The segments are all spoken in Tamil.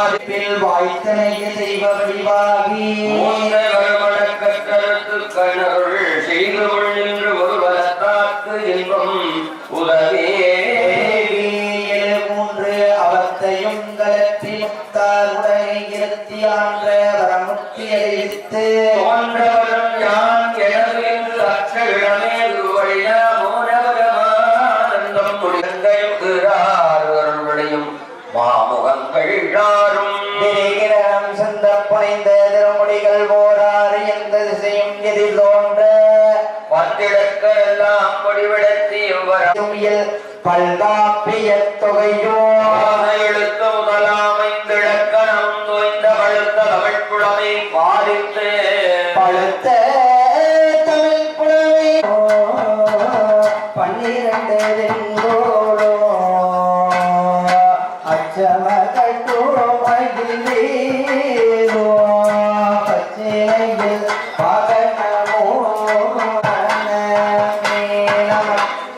வாய்த்தனைய தெய்வ வடிவாகி கணருள் செய்து கொள்கின்ற ஒரு வளத்தாக்கு இன்பம் உதவே மூன்று அவத்தையும் கலத்தி முத்தால் உடனே இருத்தி ஆன்ற வரமுத்தி அறிவித்து தோன்றவரும் யான் எனது என்று அச்சமே வழிய மோனவரமானந்தம் முடிந்தையும் மாமுகங்கள் யாரும் சந்த புனைந்த திருமுடிகள் போராறு எந்த திசையும் எதிர் தோன்ற வந்திடக்கெல்லாம் முடிவிடத்தையும் பல்காப்பிய தொகையோ எழுத்த முதலாமைந்திழக்கணம் தோய்ந்த பழுத்த தமிழ் புலமை பாதித்து பழுத்த தமிழ் புலமை 12 அச்சமகட்டோ மகிழேதோ பச்சையில் பகனமோ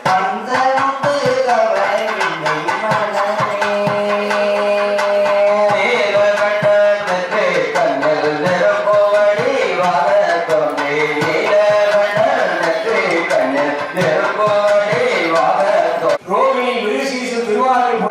பந்தந்து கவலைவில்லை மனமே நீலகண்டே கண்ணல் நிரம்புவடி வாதத்தொன்றே நீலகண்டே கண்ணல் நிரம்புவடி வாதத்தொன்றே ரோமி விருசீசு திருவாரூர்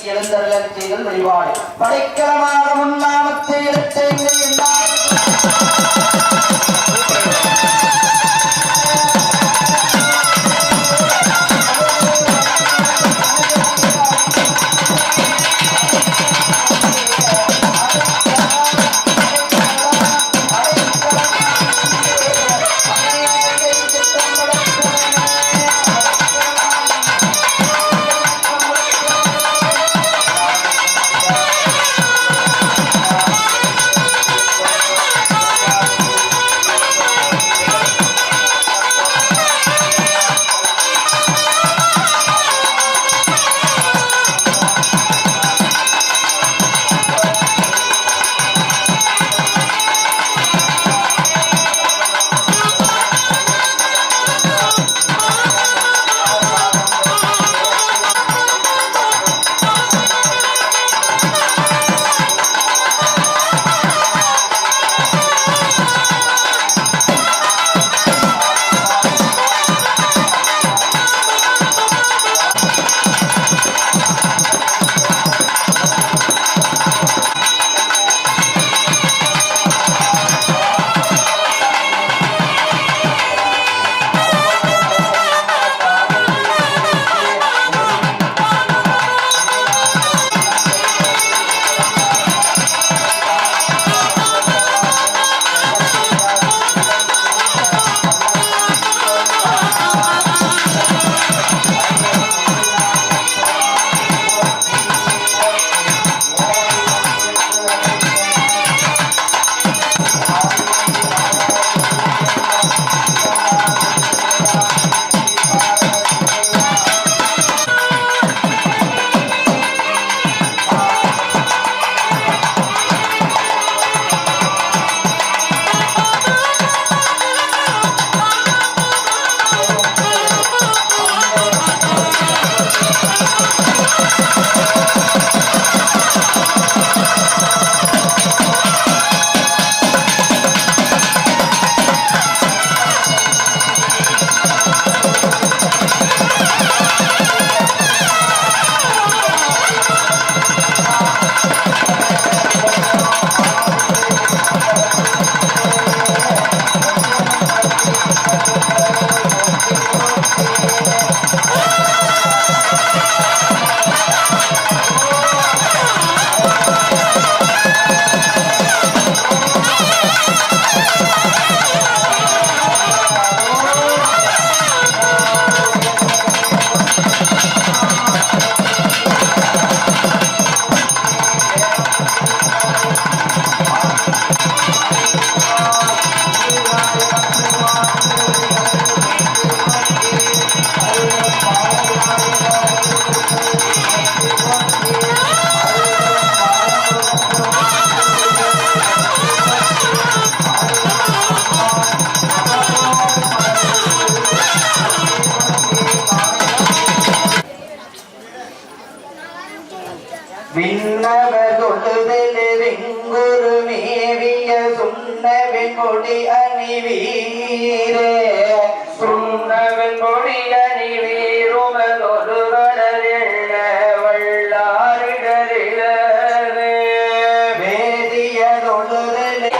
எழுந்தருளச் செய்தல் வழிபாடு படைக்கலமாக முன்னாமத்தை எடுத்த வெங்குரு மேவிய சுண்ணவெண் கொடி அணிவீரே சுண்ணவன் கொடிய நீருமதொரு கடலில் வல்லாரிடரிலே வேதிய தொழுதலே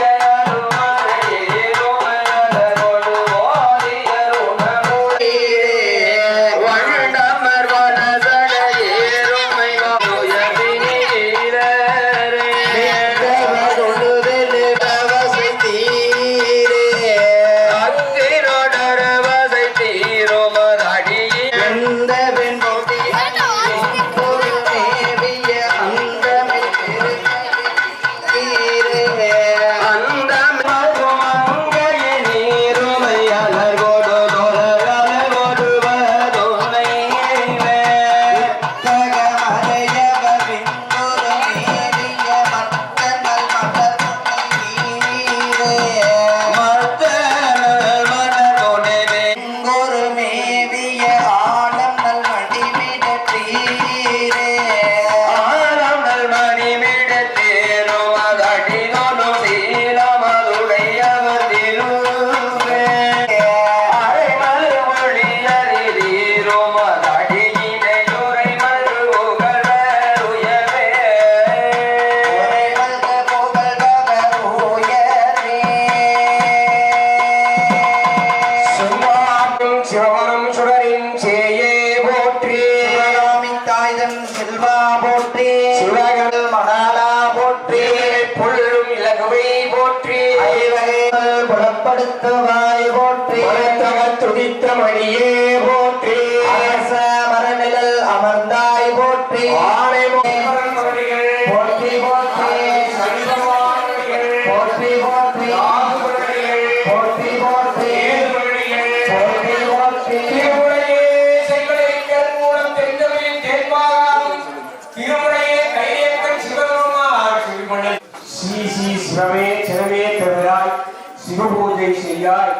செல்வா போற்றி சிவகல் மணாலா போற்றி புள்ளும் இலகுவை போற்றி ஐவகைகள் புலப்படுத்துவாய் போற்றி துடித்த மணியே போற்றி அரச மரநிழல் அமர்ந்தாய் போற்றி ஆணை போற்றி போற்றி போற்றி போற்றி போற்றி போற்றி போற்றி போற்றி சிவமே சிவமே தருவாய் சிவபூஜை செய்யாய்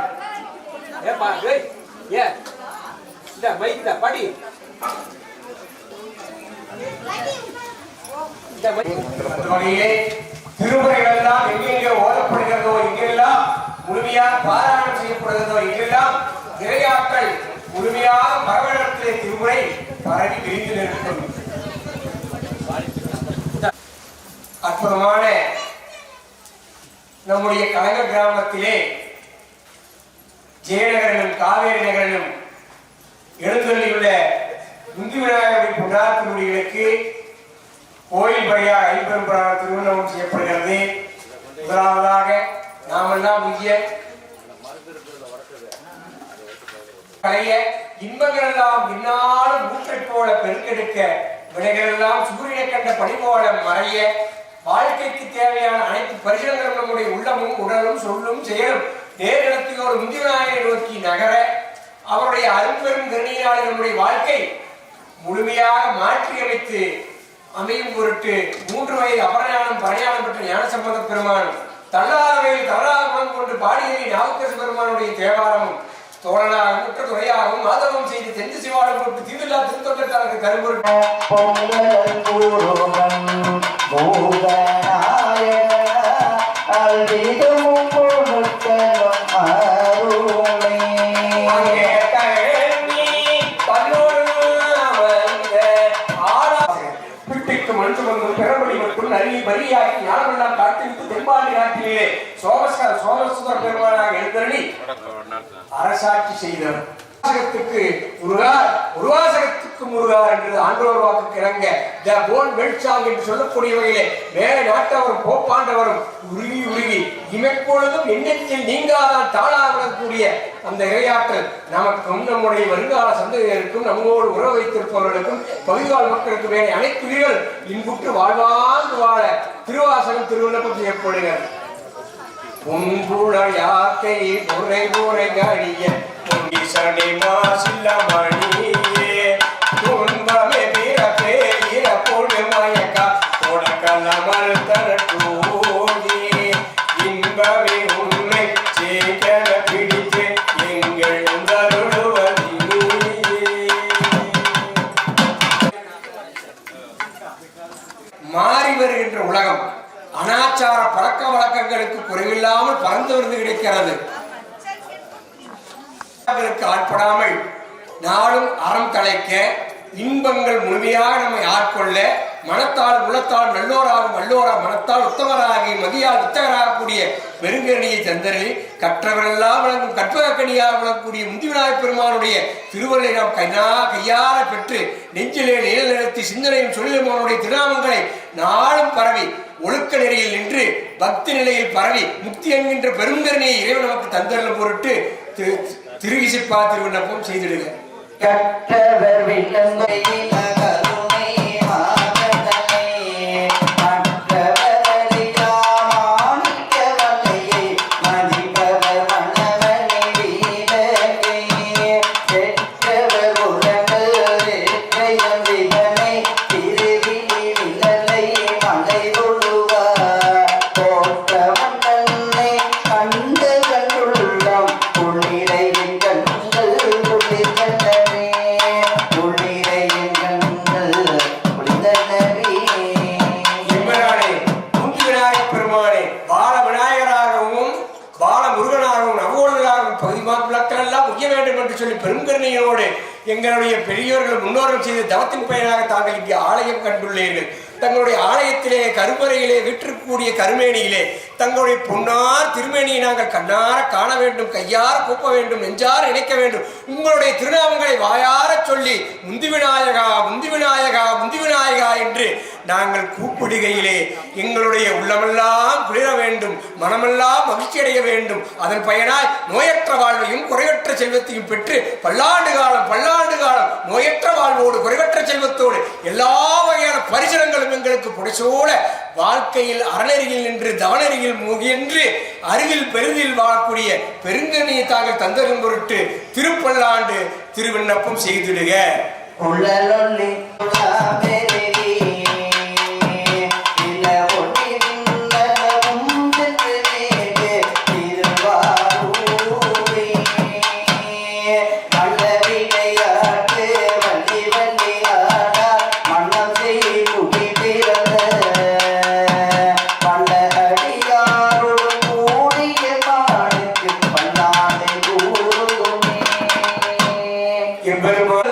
திருமுறைகள் எல்லாம் எங்கெங்கே ஓதப்படுகிறதோ எங்கெல்லாம் முழுமையாக பாராயணம் செய்யப்படுகிறதோ எங்கெல்லாம் இறையாக்கள் முழுமையாக பரவலத்திலே திருமுறை பரவி விரிந்து நிற்கும் அற்புதமான நம்முடைய கலைஞர் கிராமத்திலே ஜெயநகரனும் காவேரி நகரனும் எழுந்தள்ளியுள்ள முந்தி விநாயகருடைய புண்ணார் திருமுடிகளுக்கு கோயில் வழியாக ஐம்பெரும்புறான திருமணம் செய்யப்படுகிறது. முதலாவதாக நாமெல்லாம் உய்ய கலைய இன்பங்கள் எல்லாம் இன்னாலும் ஊற்றை போல பெருக்கெடுக்க வினைகள் எல்லாம் சூரியனை கண்ட பனி போல மறைய வாழ்க்கைக்கு தேவையான அனைத்து பரிசனங்களும் நம்முடைய உள்ளமும் உடலும் சொல்லும் செயலும் நேரிடத்தையோடு முந்தி விநாயகரை நோக்கி நகர அவருடைய அரும்பெரும் கருணையினால் நம்முடைய வாழ்க்கை முழுமையாக மாற்றி அமைத்து அமையும் பொருட்டு 3 வயது அபரஞானம் பரஞானம் பெற்ற ஞானசம்பந்த பெருமான் தள்ளாமையில் தவறாக குணம் கொண்டு பாடியவை நாவுக்கரசு பெருமானுடைய தேவாரமும் தோழனாகவும் குற்ற துறையாகவும் மாதவம் செய்து தென்று சிவாலம் கொண்டு தீவில்லா திருத்தொண்டத்தாருக்கு கரும்பொருள் பலியாக்கி ஞானமெல்லாம் காட்டிவிட்டு தென்பாண்டி நாட்டிலே சோமசுந்தர பெருமானாக எழுந்தருளி அரசாட்சி செய்தவர். உருவாசகத்துக்கு முருகார் என்று ஆண்டோர் வாக்கு இறங்க த போன் வெல்சாங் என்று சொல்லக்கூடிய வகையிலே மேலே நாட்டவரும் போப்பாண்டவரும் உருகி உருகி இமைப்பொழுதும் எண்ணத்தில் நீங்காதான் தாளாகக்கூடிய அந்த இறையாற்றல் நமக்கும் நம்முடைய வருங்கால சந்ததியருக்கும் நம்மோடு உறவு வைத்திருப்பவர்களுக்கும் பகுதிவாழ் மக்களுக்கு வேண்டிய அனைத்து உயிர்கள் இன்புற்று வாழ்வாங்கு வாழ திருவாசகம் திருவிண்ணப்பம் செய்யப்படுகிறது. உன்புழல் யாக்கை உரை உரை கழிய சனி மாசில்ல மணியே துன்பமே பிறப்பே இறப்போடு மயக்கா உனக்கலமல் தரட்டூடி இன்பமே உண்மை சேகர பிடித்து எங்கள் மாறி வருகின்ற உலகம் அனாச்ச கலாச்சார பழக்க வழக்கங்களுக்கு குறைவில்லாமல் பறந்து வந்து கிடைக்கிறது. ஆட்படாமல் நாளும் அறம் தலைக்க இன்பங்கள் முழுமையாக நம்மை ஆட்கொள்ள மனத்தால் உள்ளத்தால் நல்லோராகும் வல்லோரா மனத்தால் உத்தமராகி மதியால் உத்தகராகக்கூடிய பெருங்கணியை தந்தரில் கற்றவரெல்லாம் வழங்கும் கற்பகக்கணியாக விளங்கக்கூடிய முந்திவிநாயகப் பெருமானுடைய திருவள்ளுவை நாம் கையார பெற்று நெஞ்சிலே நிழல் நிறுத்தி சிந்தனையும் சொல்லுமானுடைய திருநாமங்களை நாளும் பரவி ஒழுக்க நெறியில் நின்று பக்தி நிலையில் பரவி முக்தி என்கின்ற பெருங்கரணியை இறைவன் நமக்கு தந்தரில் பொருட்டு திருவிசிப்பா திருவிண்ணப்பம் செய்திடுக. கற்றவர் விண்ணங்கையில் அகருணை மாதனை மற்றவரிலா மாணிக்க வல்லையை மதிப்பவர் மணவனை வீரகை பெற்றவர் உலகு வேற்றையம் விதனை திருவிழி விழலை மலை தொழுவார் தோற்றவன் தன்னை கண்டு கண்டுள்ளம் புள்ளிரையின் கண்கள் புள்ளித்தனவே புள்ளிரையின் கண்கள் புள்ளித்தனவே. சிவரானே முந்திவிநாயகப் பெருமானே பால விநாயகராகவும் பால முருகனாகவும் நவோதராகவும் பகுதிமாக்கள் எல்லாம் உய்ய வேண்டும் என்று சொல்லி பெருங்கருணையோடு எங்களுடைய பெரியோர்கள் முன்னோர்கள் செய்த தவத்தின் பயனாக தாங்கள் இங்கே ஆலயம் கண்டுள்ளீர்கள். தங்களுடைய ஆலயத்திலே கருவறையிலே விற்றிருக்கக்கூடிய கருமேனியிலே தங்களுடைய பொன்னார் திருமேனியை நாங்கள் கண்ணார காண வேண்டும், கையார கூப்ப வேண்டும், நெஞ்சார இணைக்க வேண்டும். உங்களுடைய திருநாமங்களை வாயார சொல்லி முந்தி விநாயகா முந்தி விநாயகா முந்தி விநாயகா என்று நாங்கள் கூப்பிடுகையிலே எங்களுடைய உள்ளமெல்லாம் குளிர வேண்டும், மனமெல்லாம் மகிழ்ச்சி அடைய வேண்டும். அதன் பயனாய் நோயற்ற வாழ்வையும் குறைவற்ற செல்வத்தையும் பெற்று பல்லாண்டு காலம் நோயற்ற வாழ்வோடு குறைவற்ற செல்வத்தோடு எல்லா வகையான பரிசனங்களும் எங்களுக்கு புடைசோல வாழ்க்கையில் அறநெறியில் நின்று தவநெறியில் முகின்று அருகில் பெருதில் வாழக்கூடிய பெருங்கனியை தாங்கள் தந்தரும் பொருட்டு திருப்பல்லாண்டு திருவிண்ணப்பம் செய்திடுக.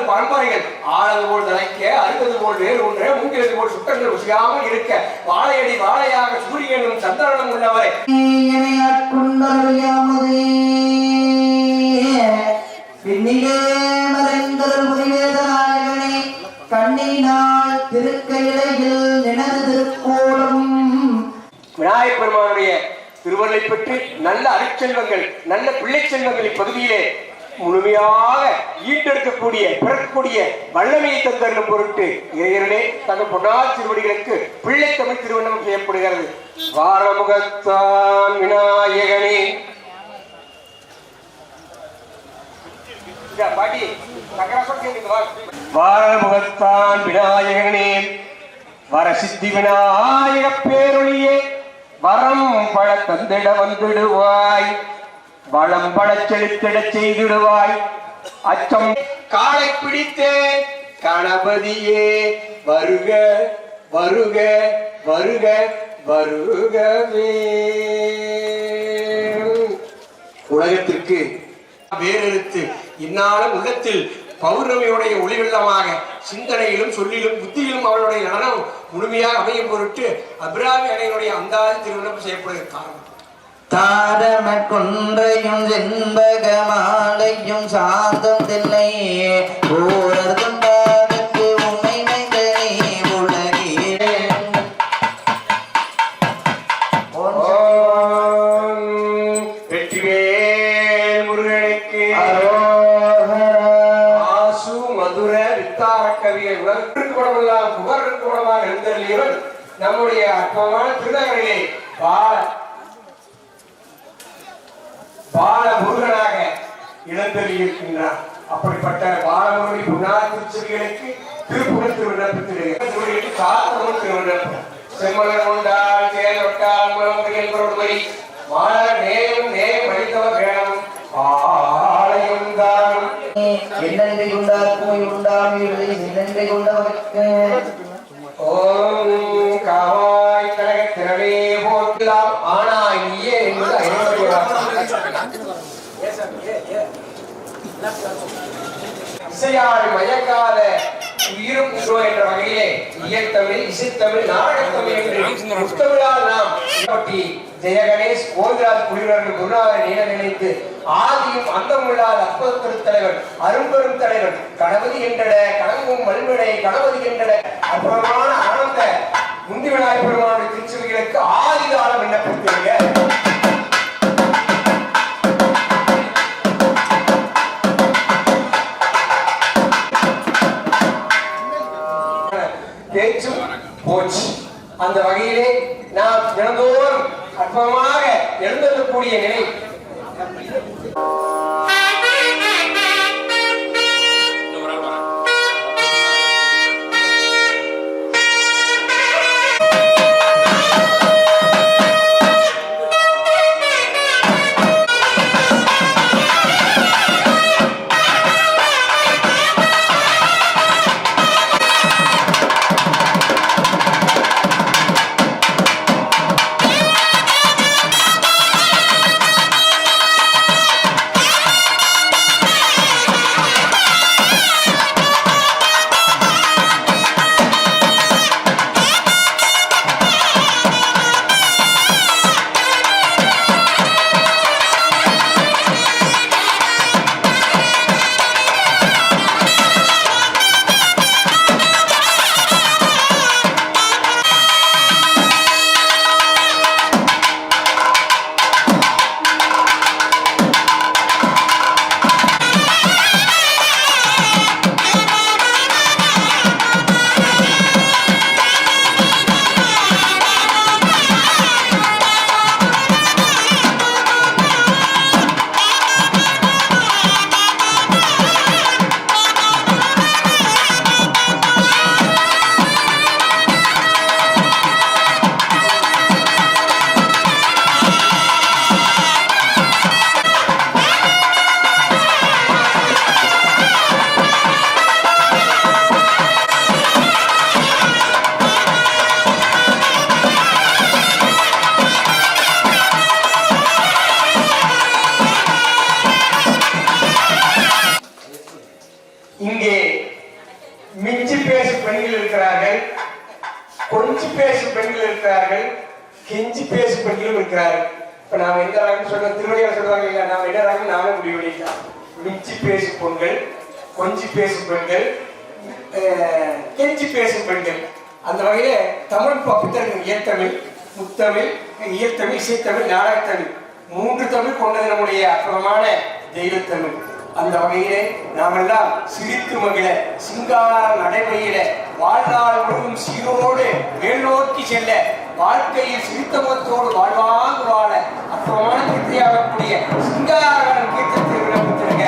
பரம்பரைகள் ஆளது போல் நினைக்க அறுபது போல் வேறு ஒன்று மூங்கிலது போல் சுத்தங்கள் உசியாமல் இருக்க வாழையடி வாழையாக சூரியனும் சந்திரனும் உள்ளவரை கண்ணினால் திருக்கையிலையில் நினது திருக்கோலம். விநாயகப் பெருமானுடைய திருவருளை பற்றி நல்ல அருட்செல்வங்கள் நல்ல பிள்ளை செல்வங்கள் இப்பகுதியிலே முழுமையாக ஈட்டெடுக்கக்கூடிய பிறக்கக்கூடிய வல்லமையை தந்தருளும் பொருட்டு இறையர்களே தங்கள் பொன்னார் திருவடிகளுக்கு பிள்ளை தமிழ் திருவண்ணம் செய்யப்படுகிறது. வாரமுகத்தான் விநாயகனே வாரமுகத்தான் விநாயகனே வரசித்தி விநாயக பேரொழியே வரம் பழ தந்திட வந்துடுவாய் வளம் பழ செலுத்திட செய்திடுவாய் அச்சம் காலை பிடித்தேன் கணபதியே வருக வருக வருக வருகவே. உலகத்திற்கு வேறெடுத்து இந்நாளும் உள்ளத்தில் பௌர்ணமியுடைய ஒளிவெள்ளமாக சிந்தனையிலும் சொல்லிலும் புத்தியிலும் அவளுடைய நடனம் முழுமையாக அமையும் பொருட்டு அபிராமி அணையினுடைய அந்தாதி திருமணம் செய்யப்படுகிற காரணம் தாரண கொன்றையும் செண்பகமாலையும் சாந்தம் தில்லை ஊரதும் பாதத்து உமை மைந்தனே உலகே. வெற்றிவேல் முருகனுக்கு ஆசு மதுர வித்தார கவியை உலகிற்கு குணமெல்லாம் புகருக்கு குணமாக இருந்தவன் நம்முடைய அற்பமான திருநகரிலே பால முருகனாக இழந்தெறி இருக்கின்றார். அப்படிப்பட்ட பாலமுருகி புன்னார் திருச்செவிகளுக்கு திருப்புகழ் திருவிண்ணப்பத்திற்கு சாத்தமும் திருவிண்ணப்பம் செம்மலர் கொண்டால் செயல் ஒட்டால் முழமுறையில் பொருள்மொழி மாணவர் நேயம் நேயம் அளித்தவர் வேணும் ஆலயம் தானும் என்னென்றை கொண்டார் போய் உண்டாமியுள்ளதை என்னென்றை கொண்டவர்க்கு ஓம் காவாய் கழக திறனே போட்டு இசையாறு மயக்காத உயிரும் உண்டோ என்ற வகையிலே இயற்தமிழ், இசைத்தமிழ், நாடகத்தமிழ் என்று முத்தமிழால் நாம் போட்டி ஜெயகணேஷ் கோவிராஜ் குழுவினர்கள் குருநாதரை நினைத்து ஆதியும் அந்தமுள்ளால் அற்புத திருத்தலைவர் அரும்பெரும் தலைவர் கணபதி என்றட கணங்கும் மல்வினை கணபதி என்றட அற்புதமான ஆனந்த முந்தி விநாயகப் பெருமானுடைய திருச்சுவைகளுக்கு ஆதிகாலம் விண்ணப்பித்தீங்க. பேச்சும் போச்சு. அந்த வகையிலே நாம் தினந்தோறும் அற்புதமாக எழுந்தக்கூடிய நிலை இங்கே மிஞ்சி பேசும் பெண்கள் இருக்கிறார்கள், கொஞ்சி பேசும் பெண்கள் இருக்கிறார்கள், கெஞ்சி பேசும் பெண்களும் இருக்கிறார்கள். இப்ப நாம எந்த ரகம் சொல்ற திருவள்ளுவர் சொல்றாங்க இல்ல, நாம என்ன ரகம் நாம முடிவு பண்ணிக்கலாம். மிஞ்சி பேசும் பெண்கள், கொஞ்சி பேசும் பெண்கள், கெஞ்சி பேசும் பெண்கள். அந்த வகையில தமிழ் பப்பித்தமிழ், இயற்தமிழ், முத்தமிழ், இயற்தமிழ், இசைத்தமிழ், நாடகத்தமிழ், மூன்று தமிழ் கொண்டது நம்முடைய அற்புதமான தெய்வத்தமிழ். அந்த வகையிலே நாமெல்லாம் சிரித்து மகிழ சிங்கார நடைமுறையில வாழ்நாள் முழுவதும் சீரோடு மேல் நோக்கி செல்ல வாழ்க்கையில் சிரித்த முகத்தோடு வாழ்வாங்கு வாழ அற்புதமான திருப்தியாகக்கூடிய சிங்காரகன் கீர்த்தத்தை விளம்பித்திருக்க.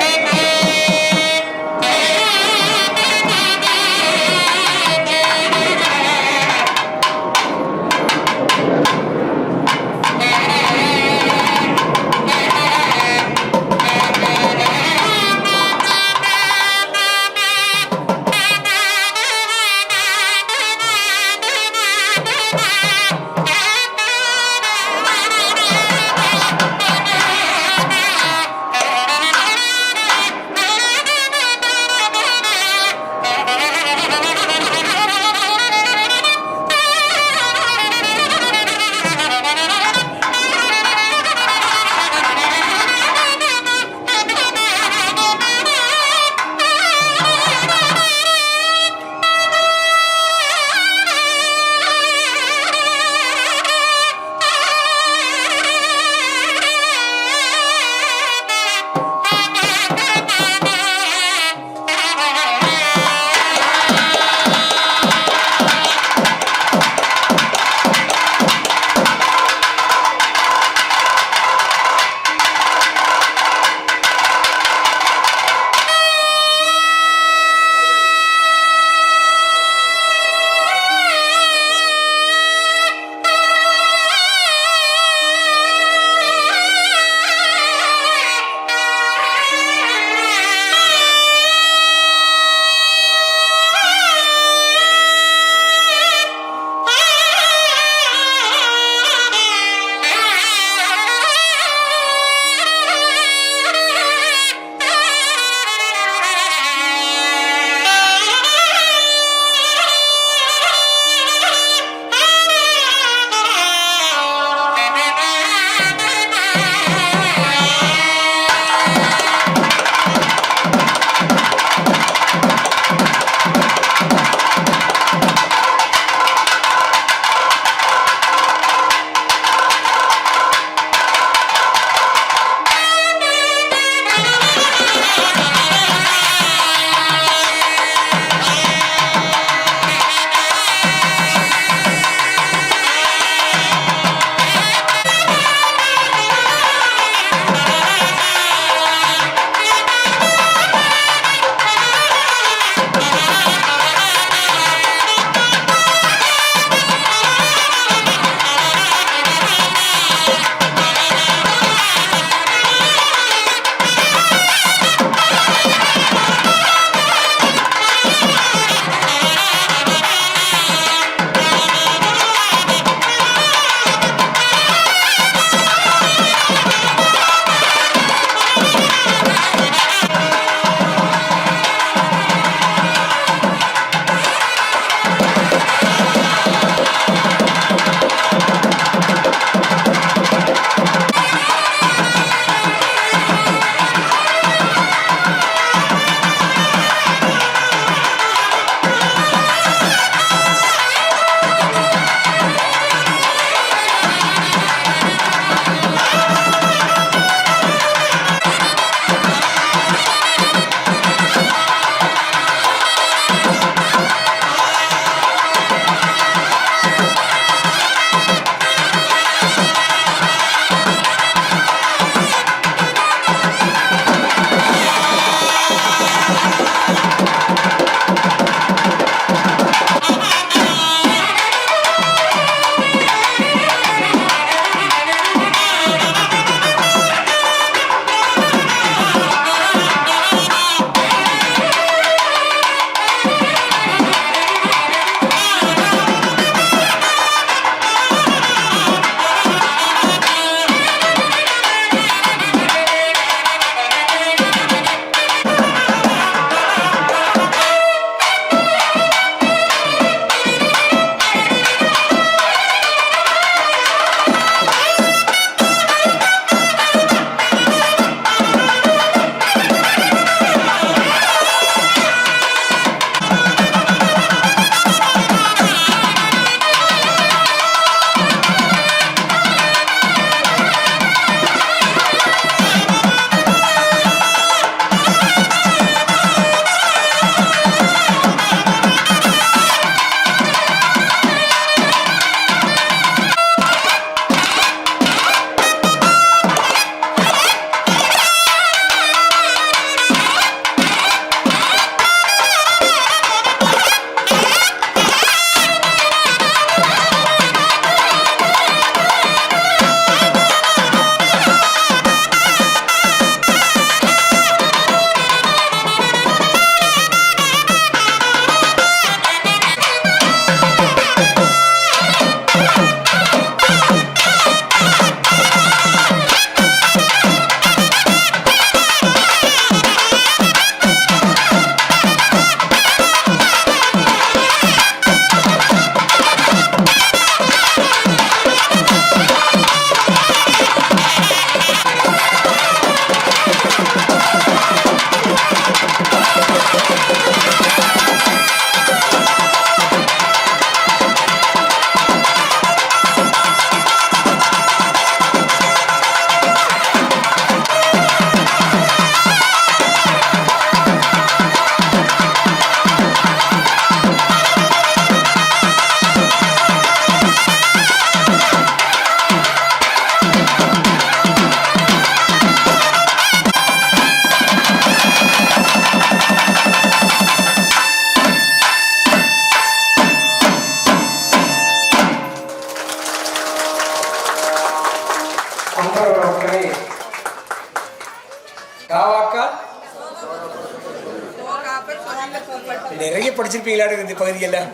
நிறைய படிச்சிருப்பீங்களா இந்த பகுதியெல்லாம்?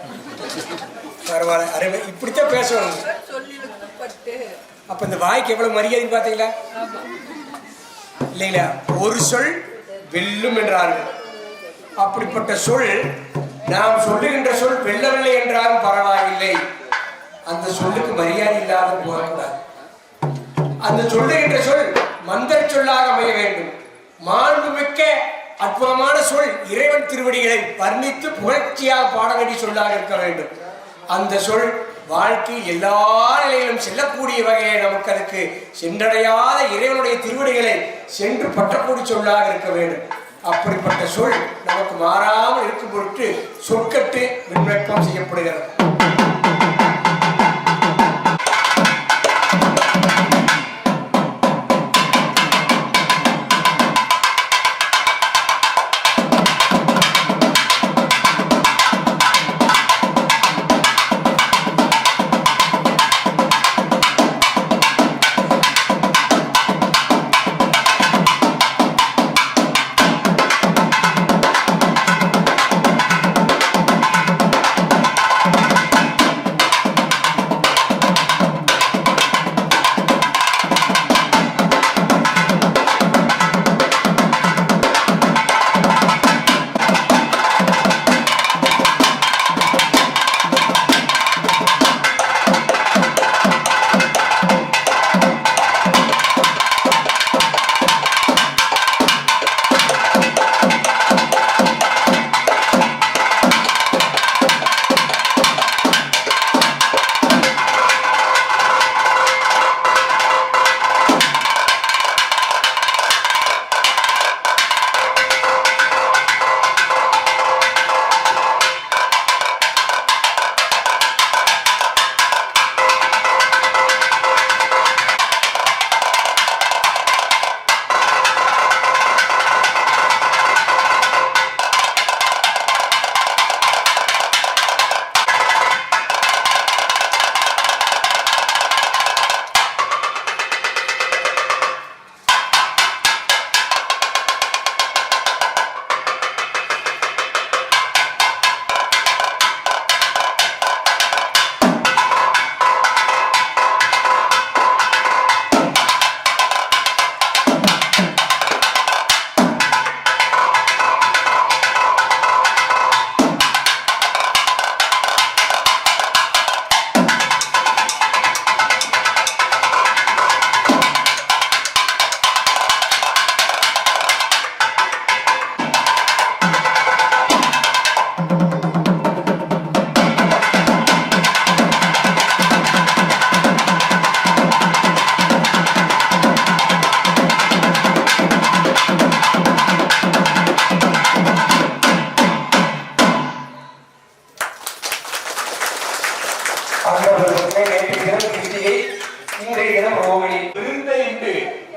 பரவாயில்ல, அருமை. இப்படித்தான் பேசணும். அப்ப இந்த வாய்க்கு எவ்வளவு மரியாதை பார்த்தீங்களா இல்லைங்களா? ஒரு சொல் வெல்லும் என்றார்கள். அப்படிப்பட்ட சொல் நாம் சொல்லுகின்ற சொல் வெல்லவில்லை என்றாலும் பரவாயில்லை. அந்த சொல்லுக்கு மரியாதை இல்லாத போகக்கூடாது. அந்த சொல்லுகின்ற சொல் மந்திர சொல்லாக அமைய வேண்டும். மாண்புமிக்க அற்புதமான சொல் இறைவன் திருவடிகளை வர்ணித்து புகழ்ச்சியாக பாட வேண்டிய சொல்லாக இருக்க வேண்டும். அந்த சொல் வாழ்க்கை எல்லா நிலையிலும் செல்லக்கூடிய வகையை நமக்கு அதுக்கு சென்றடையாத இறைவனுடைய திருவடிகளை சென்று பற்றக்கூடிய சொல்லாக இருக்க வேண்டும். அப்படிப்பட்ட சொல் நமக்கு மாறாமல் இருக்கும் பொருட்டு சொற்கட்டு விண்ணப்பம் செய்யப்படுகிறது.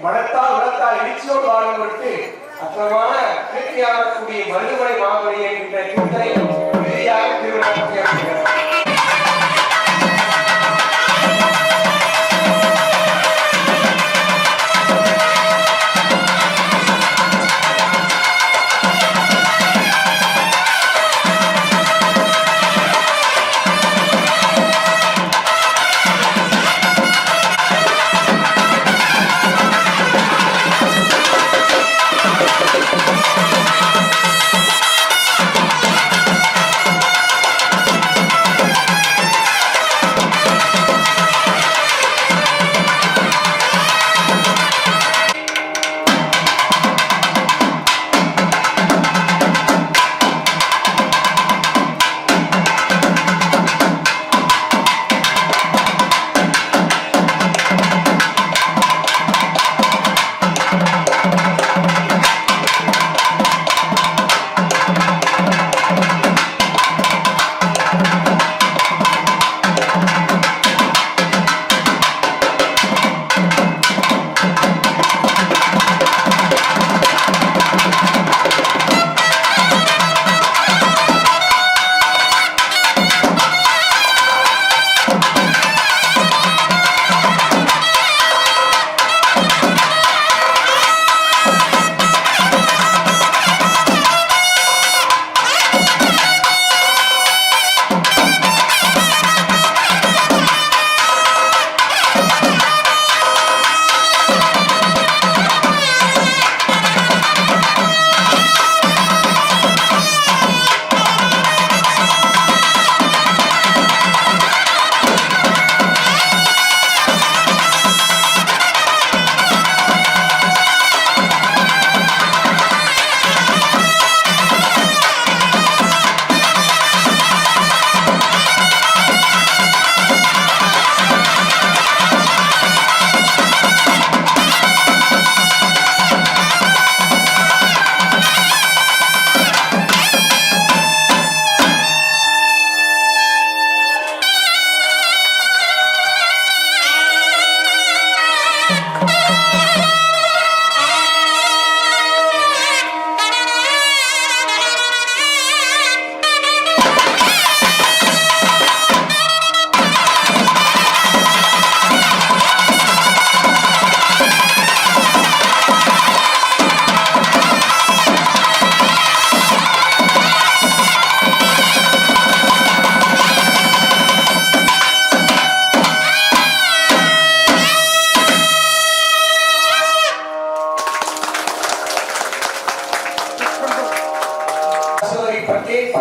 மனத்தால் உலகத்தால் எழுச்சியோடு வாழும் பொருட்டு அற்புதமான கீர்த்தியாகக்கூடிய மருதுமலை மாமணி என்கின்ற கீர்த்தனை இறுதியாக திருவிழா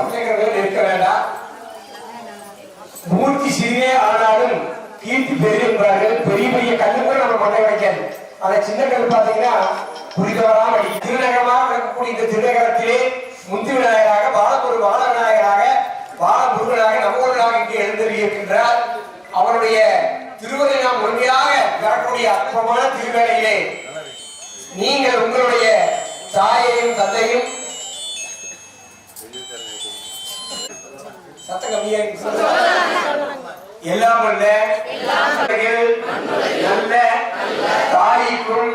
பசங்கள் இருக்க வேண்டாம். மூர்த்தி சிறியே ஆனாலும் கீர்த்தி பெரியவர்கள் பெரிய பெரிய கல்லு கூட நம்ம மண்ணை வைக்காது. ஆனா சின்ன கல் பாத்தீங்கன்னா புரிதவராம திருநகரமாக இருக்கக்கூடிய இந்த திருநகரத்திலே முந்தி விநாயகராக பாலகுரு பால விநாயகராக பால முருகனாக நவகோனாக இங்கே எழுந்திருக்கின்றார். அவருடைய திருவதை நாம் முழுமையாக பெறக்கூடிய அற்பமான திருவேளையிலே நீங்கள் உங்களுடைய தாயையும் தந்தையும் சத்த கம்மியா எல்லாம் அல்ல நல்ல தாய்க்கும்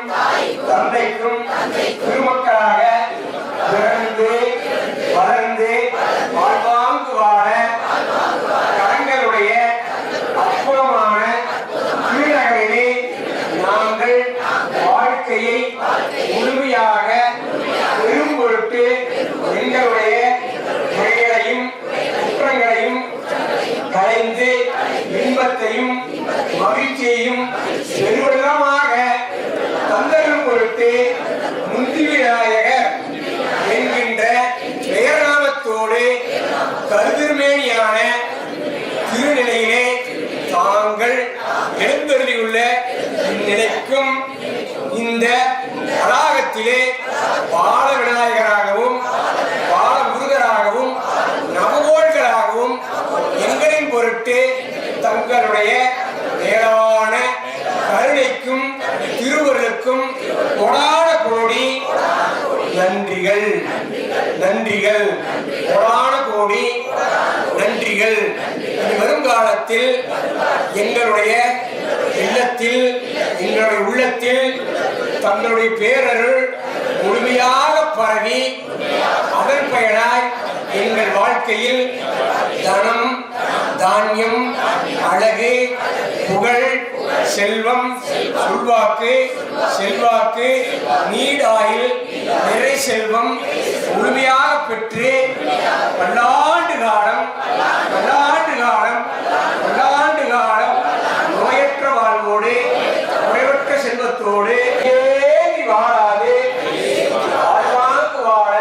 தந்தைக்கும் திருமக்களாக பிறந்து வளர்ந்து வாழ்வாங்கு வாழ கரங்களுடைய அற்புதமான திருநகரிலே நாங்கள் வாழ்க்கையை முழுமையாக பெரும் பொருட்டு எங்களுடைய குறைகளையும் குற்றங்களையும் கலைந்து இன்பத்தையும் மகிழ்ச்சியையும் பெருவெள்ளமாக தந்தரும் பொருட்டு முந்தி விநாயகர் என்கின்ற பெயர்நாமத்தோடு கருதிர்மேனியான திருநிலையிலே தாங்கள் எழுந்தருளியுள்ள இந்நிலைக்கும் இந்த வளாகத்திலே பால விநாயகராகவும் பால முருகராகவும் நவகோள்களாகவும் எங்களின் பொருட்டு தங்களுடைய மேலான கருணைக்கும் திருவருளுக்கும் கொடான கோடி நன்றிகள் நன்றிகள் கொடான கோடி நன்றிகள். வருங்காலத்தில் எங்களுடைய இல்லத்தில் எங்களுடைய உள்ளத்தில் தங்களுடைய பேரருள் முழுமையாக பரவி அதன் பயனாய் எங்கள் வாழ்க்கையில் தனம் தானியம் அழகு புகழ் செல்வம் சொல்வாக்கு செல்வாக்கு நீடாயில் நிறை செல்வம் முழுமையாக பெற்று பல்லாண்டு காலம் பல்லாண்டு காலம் பல்லாண்டு காலம் நோயற்ற வாழ்வோடு குறைவற்ற செல்வத்தோடு ஏறி வாழாது வாழ்வாங்கு வாழ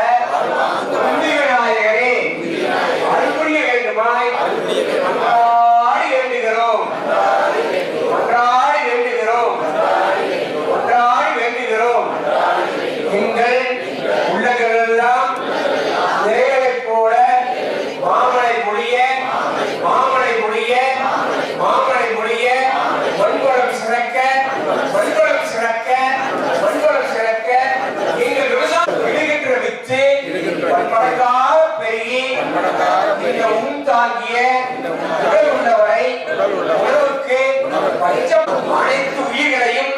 முந்தி விநாயகரே அருள்புரிய வேண்டுமாய் ஒன்றாடி வேண்டுகிறோம் ஒன்றாடி வேண்டுகிறோம் ஒன்றாடி வேண்டுகிறோம். எங்கள் உள்ளங்களெல்லாம் நிறைகளைப் போல மாமலை மொழிய மாமலை மொழிய மாமலை மொழிய மண்புலம் சிறக்க மண்புலம் சிறக்க மண்புலம் சிறக்க எங்கள் விவசாயம் விடுகின்ற வித்து பன்மடங்காக பெருகி இந்த தாங்கிய உடல் உள்ளவரை உணவுக்கு பஞ்சம் அனைத்து உயிர்களையும்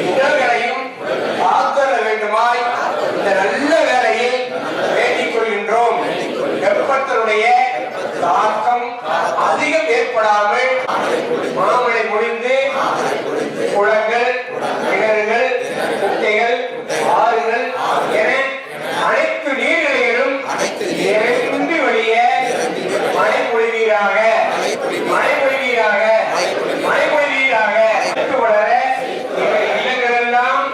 உடல்களையும் காத்தல வேண்டுமாய் இந்த நல்ல வேளையில் வேண்டிக் கொள்கின்றோம். வெப்பத்தினுடைய தாக்கம் அதிகம் ஏற்படாமல் மாமழை முடிந்து குளங்கள் கிணறுகள் குட்டைகள் ஆறுகள் என அனைத்து நீர்நிலைகளும் நிறைந்து வழிய மழை பொழிவீராக மழை பொழிவீராக மழை பொழிவீராக வளர எங்கள் இல்லங்களெல்லாம்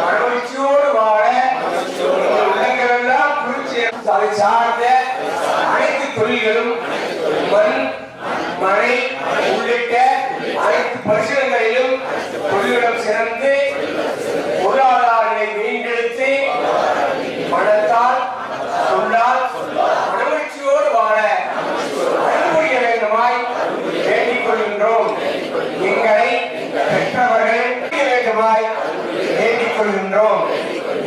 மனமகிழ்ச்சியோடு வாழ உள்ளங்களெல்லாம் குளிர்ச்சி அதை சார்ந்த அனைத்து தொழில்களும் மண் மழை உள்ளிட்ட அனைத்து பரிசீலனைகளிலும் தொழில்களும் சிறந்து பொருளாதாரங்களை மீண்டெடுத்து மனத்தால் சொல்லால் மனமகிழ்ச்சியோடு வாழ அனுபவிக்க வேண்டுமாய் வேண்டிக் கொள்கின்றோம். எங்களை பெற்றவர்கள் வேண்டுமாய் வேண்டிக் கொள்கின்றோம்.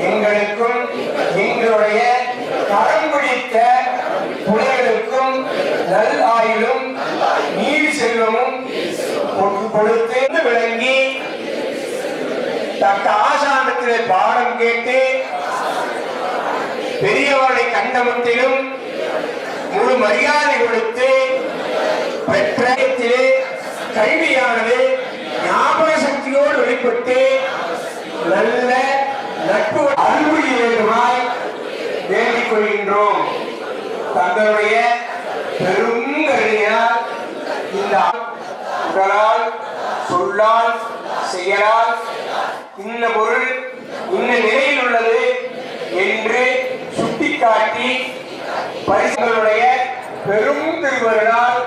எங்களுக்கும் எங்களுடைய கரம் பிடித்த புலைகளுக்கும் நல் ஆயுளும் நீர் செல்வமும் கொடுத்து விளங்கி தக்க ஆசானத்திலே பாடம் கேட்டு பெரியவர்களை கண்டமத்திலும் முழு மரியாதை கொடுத்து பெற்றத்திலே கல்வியானது ஞாபக சக்தியோடு வெளிப்பட்டு நல்ல நட்பு அன்புடைய வேண்டுமாய் வேண்டிக் கொள்கின்றோம். தங்களுடைய பெரும் கருணையால் இந்த உடலால் சொல்லால் செயலால் இன்ன பொருள் இன்ன நிலையில் உள்ளது என்று சுட்டிக்காட்டி பரிசுகளுடைய பெரும் திருவருளால்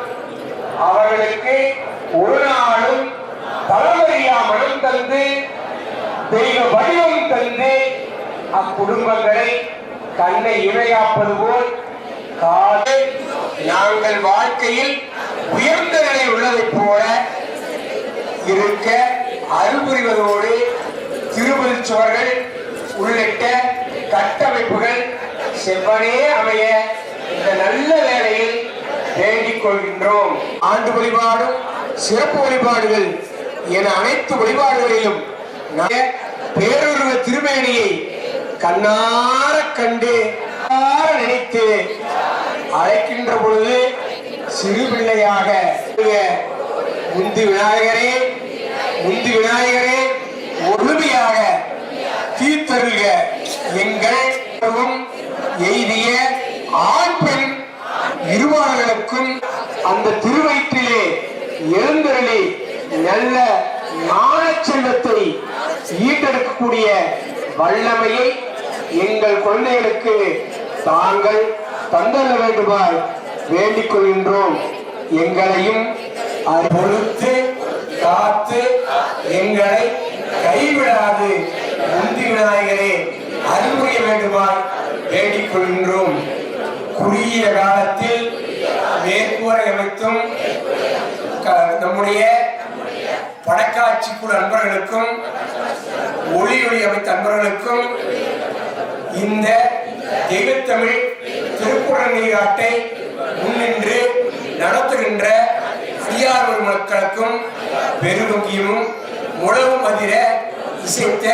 அவர்களுக்கு ஒரு நாளும் தலைவரியா மனம் தந்து தெய்வ வடிவம் தந்து அக்குடும்பங்களை கண்ணை இழையாப்பது போல் காது நாங்கள் வாழ்க்கையில் உயர்ந்த நிலை உள்ளதைப் போல இருக்க அருள்புரிவதோடு திருவள்ளுவர்கள் உள்ளிட்ட கட்டமைப்புகள் செவ்வனே அமைய இந்த நல்ல வேளையில் வேண்டிக் கொள்கின்றோம். ஆண்டு வழிபாடும் சிறப்பு வழிபாடுகள் என அனைத்து வழிபாடுகளிலும் பேருருவ திருமேனியை கண்ணார கண்டு நினைத்து அழைக்கின்ற பொழுது சிறு பிள்ளையாக முந்தி விநாயகரே முழுமையாக தீர்த்தருள்க எங்கள் எய்திய ஆண் பெண் இருவார்களுக்கும் அந்த திருவயிற்றிலே எழுந்தருளி நல்ல ஞான செல்வத்தை ஈட்டெடுக்கக்கூடிய வல்லமையை எங்கள் குழந்தைகளுக்கு தாங்கள் தந்தள்ள வேண்டுமாய் வேண்டிக் கொள்கின்றோம். எங்களையும் பொறுத்து காத்து எங்களை கைவிடாது முந்தி விநாயகரே அருள்புரிய வேண்டுமாய் வேண்டிக் கொள்கின்றோம். குறுகிய காலத்தில் மேற்கூரை அமைத்தும் நம்முடைய படக்காட்சி குழு அன்பர்களுக்கும் ஒளி அமைத்த அன்பர்களுக்கும் இந்த தெய்வத்தமிழ் திருக்குறள் நீராட்டை முன்னின்று நடத்துகின்ற அடியார் மக்களுக்கும் பெருமுக்கியமும் முழவும் அதிர இசைத்த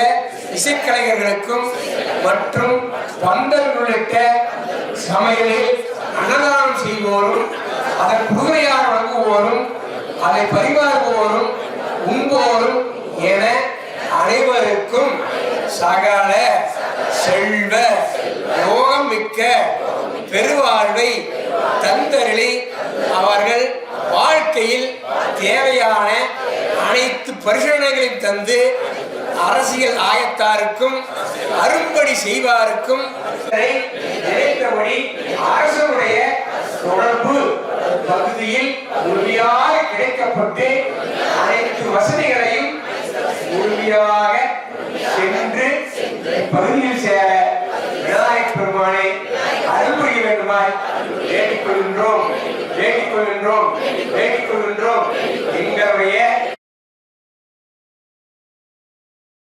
இசைக்கலைஞர்களுக்கும் மற்றும் பந்தல் உள்ளிட்ட சமையலில் அன்னதானம் செய்வோரும் அதன் புதுமையாக வழங்குவோரும் அதை பரிமாறுவோரும் உண்போரும் என அனைவருக்கும் சகல செல்வ யோகம் மிக்க பெருவாழ்வை தந்தருளி அவர்கள் வாழ்க்கையில் தேவையான அனைத்து பரிசோதனைகளையும் தந்து அரசியல் ஆயத்தாருக்கும் அரும்படி செய்வாருக்கும் நினைத்தபடி அரசனுடைய தொடர்பு பகுதியில் முழுமையாக கிடைக்கப்பட்டு அனைத்து வசதிகளையும் முழுமையாக சென்று பகுதியில் சேர விநாயகப் பெருமானை அருள்புரிய வேண்டுமாய் வேண்டிக் கொள்கின்றோம். எங்களுடைய